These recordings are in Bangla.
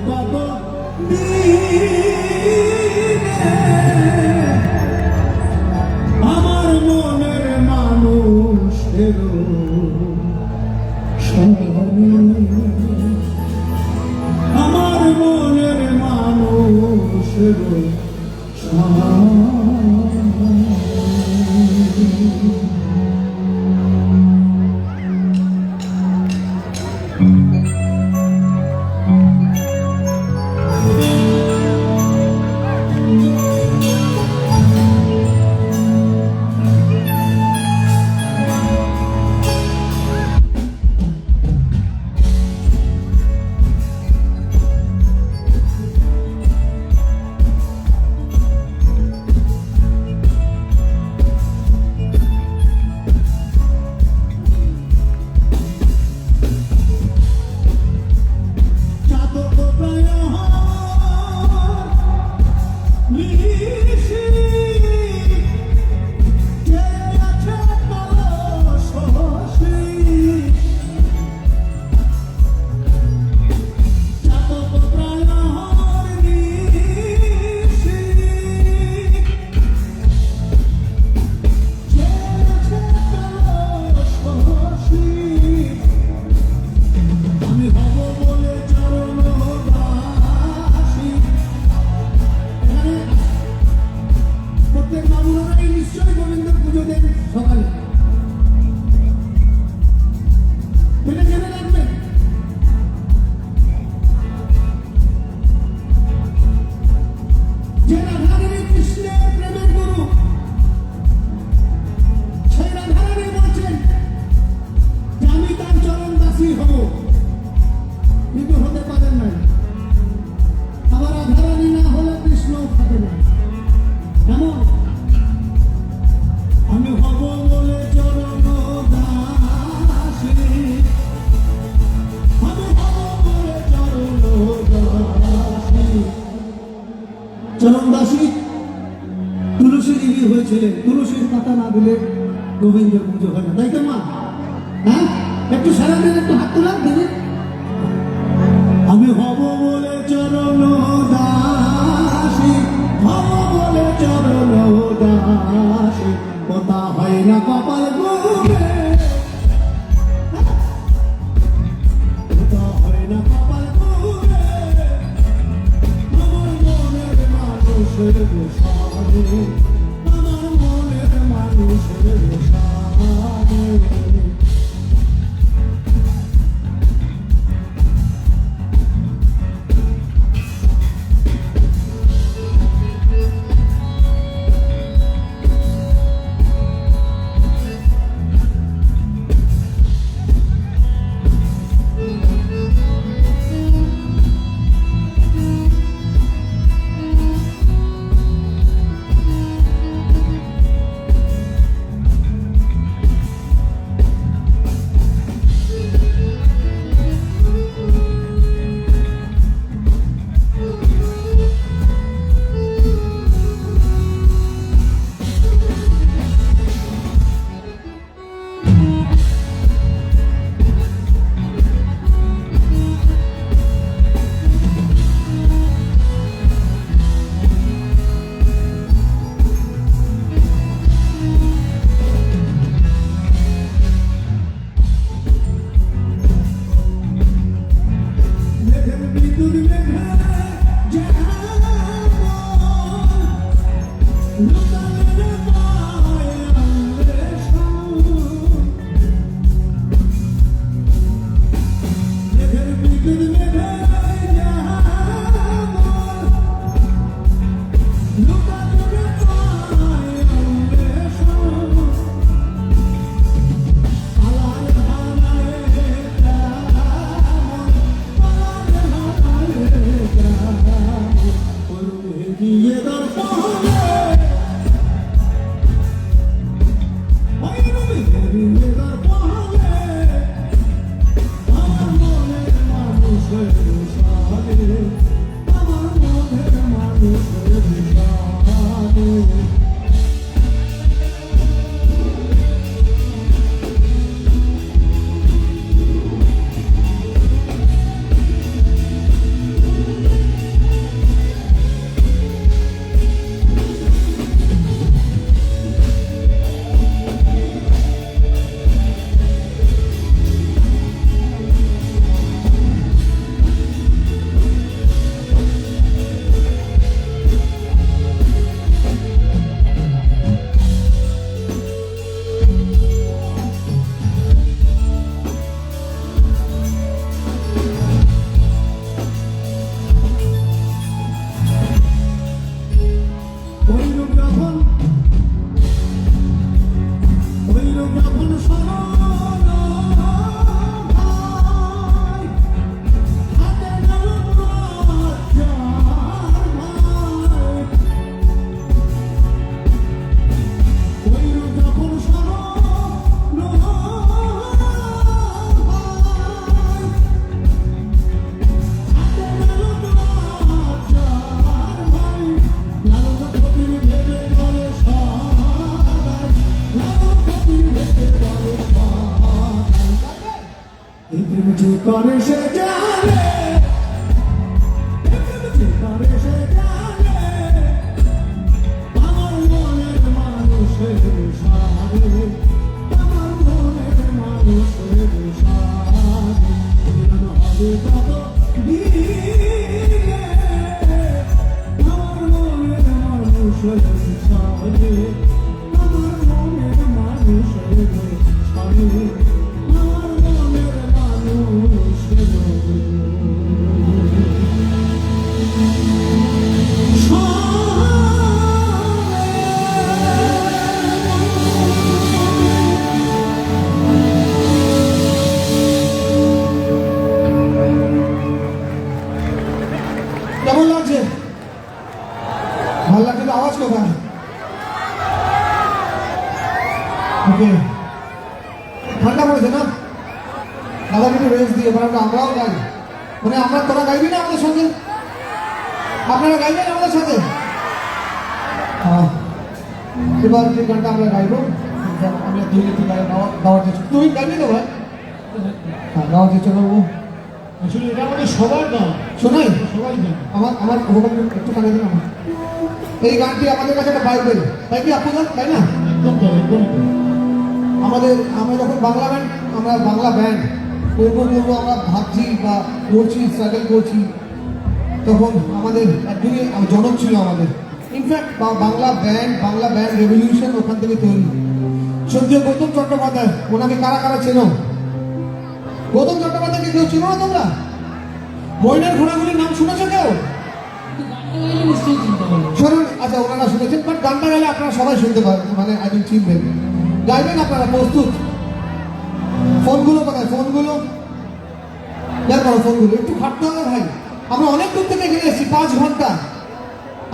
কত দিনে আমার মনের মানুষের আমার মনের মানুষের সকালে এটা জেনে রাখবেন। যে রাধারানী কৃষ্ণের প্রেমের গুরু, সেই রাধারানী বলছেন যে আমি তার চরণ দাসী হব, কিন্তু হতে পারেন নাই। আবার রাধারানী না হলে কৃষ্ণ থাকে না। কেমন? আমি হব বলে চরণ দাসী, আমি হব বলে চরণ দাসী। চরণ দাসী তুলসী দেবী হয়েছিলেন। তুলসীর পাতা না দিলে গোবিন্দের পুজো হয় না, তাই তো মা? হ্যাঁ, একটু সারা দিন একটু হাত তোলা দেবে। আমি হব বলে চরণ দাসী, হব বলে চরণ দাসী, কথা হয় না কপাল গুনে, কথা হয় না কপাল গুনে, আমার মনের মানুষের গোসানে, আমার মনের মানুষের গোসানে। যে করে সে জানে, যে করে সে জানে, আমার মনের মানুষের সাথে, আমার মনের মানুষের সাথে মিলন হবে কত দিনে, আমার মনের মানুষের সাথে, আমার মনের মানুষের সাথে, আমার মনের মানুষের কেমন লাগছে? ভালো লাগছে তো? আওয়াজ কোথায়? ওকে, ঠান্ডা পড়েছে না? দাদা কিন্তু রেস্ট দিয়ে এবার আমরাও গাই, মানে আমরা, তোরা গাইবি না আমাদের সঙ্গে? আপনারা গাইবেন আমাদের সাথে? হ্যাঁ, এবার যে গানটা আমরা গাইবো, আমি দুই নীতি গাওয়ার চেষ্টা, তুই গাইবি তো ভাই? হ্যাঁ, গাওয়ার চেষ্টা করবো। আসলে এটা আমাদের সবার গান, শোনাই সবাই গান। আমার ভোকাল একটু কানে দিন আমার। এই গানটি আমাদের কাছে একটা বাইবেল, তাই কি আপু গান, তাই না? একদম তাই, একদম তাই। আমরা যখন বাংলা ব্যান্ড করবো আমরা ভাবছি বা করছি, স্ট্রাগল করছি, তখন আমাদের একদিনই জনক ছিল আমাদের। ইনফ্যাক্ট বাংলা ব্যান্ড রেভলিউশন ওখান থেকে তৈরি। সদ্য গৌতম চট্টোপাধ্যায়, ওনাকে কারা কারা চেনো? গৌতম চট্টোপাধ্যায়কে কেউ চেনো না তোমরা? ময়নার ঘোড়াগুলির নাম শুনেছো কেউ? শুনুন, আচ্ছা ওনারা শুনেছেন, বাট গানটা গেলে আপনারা সবাই শুনতে পারবেন, মানে আই থিঙ্ক চিনবেন। গাইবেন আপনারা? প্রস্তুত? ফোনগুলো কোথায়? ফোনগুলো বের করো, ফোনগুলো একটু খাটতে হবে ভাই। আমরা অনেক দূর থেকে এখানে এসেছি, 5 ঘন্টা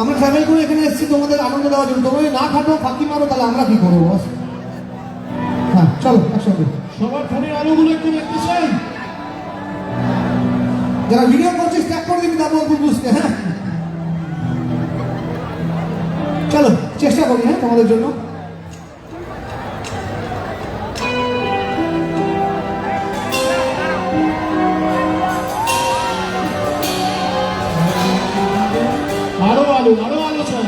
আমরা ট্রাভেল করে এখানে এসেছি তোমাদের আনন্দ দেওয়ার জন্য। তোমরা যদি না খাটো, ফাঁকি মারো, তাহলে আমরা কি করবো? বস, হ্যাঁ চলো একসঙ্গে। সবার ফোনের আলোগুলো একটু দেখতে চাই। যারা ভিডিও করছিস ট্যাগ করে দিবি, তারপর বুঝতে। হ্যাঁ চলো চেষ্টা করি, হ্যাঁ তোমাদের জন্য। আরো আলো, আরো আলো চাই।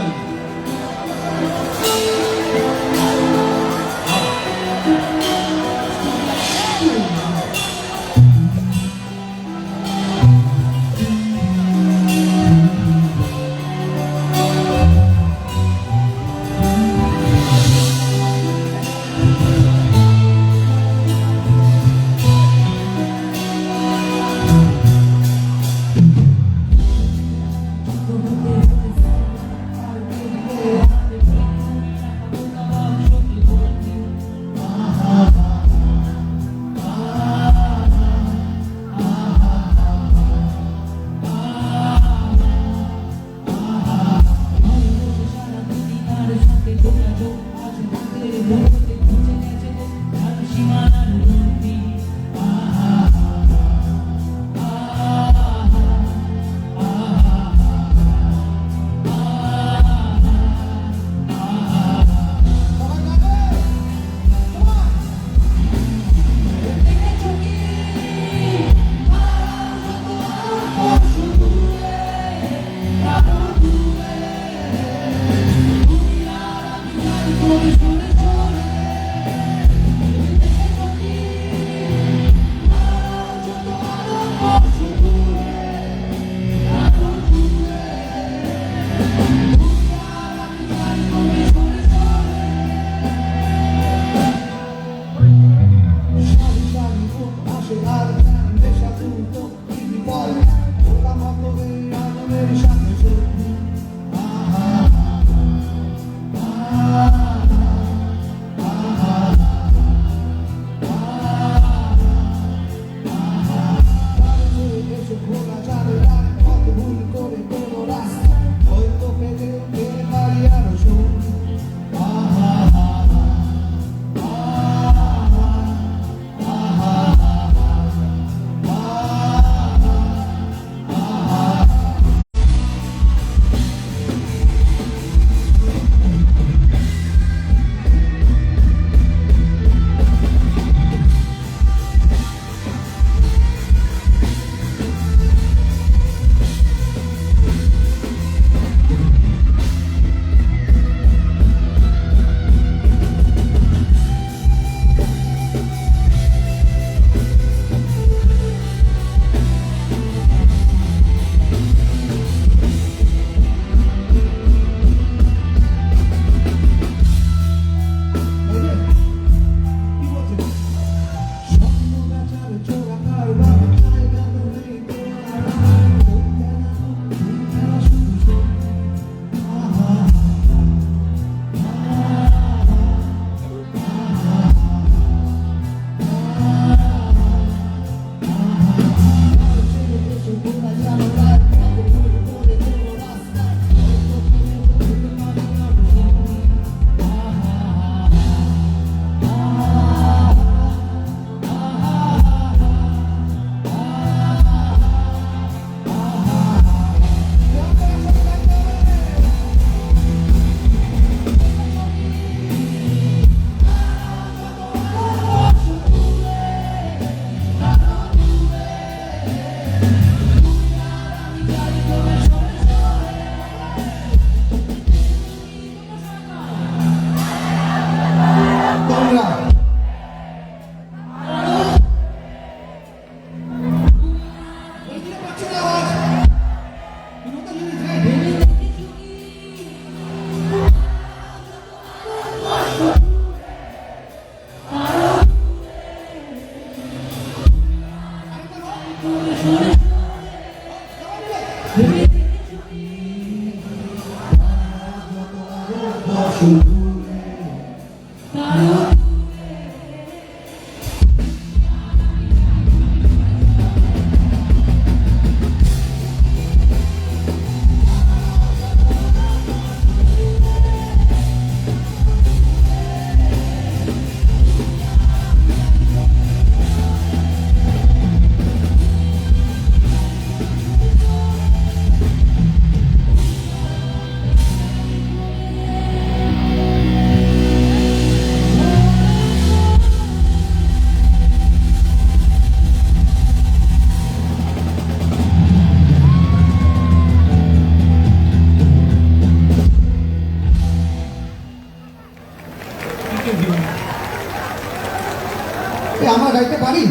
আমরা গাইতে পারি।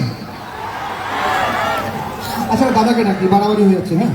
আচ্ছা দাদাকে ডাকি, বাড়াবাড়ি হয়ে যাচ্ছে। হ্যাঁ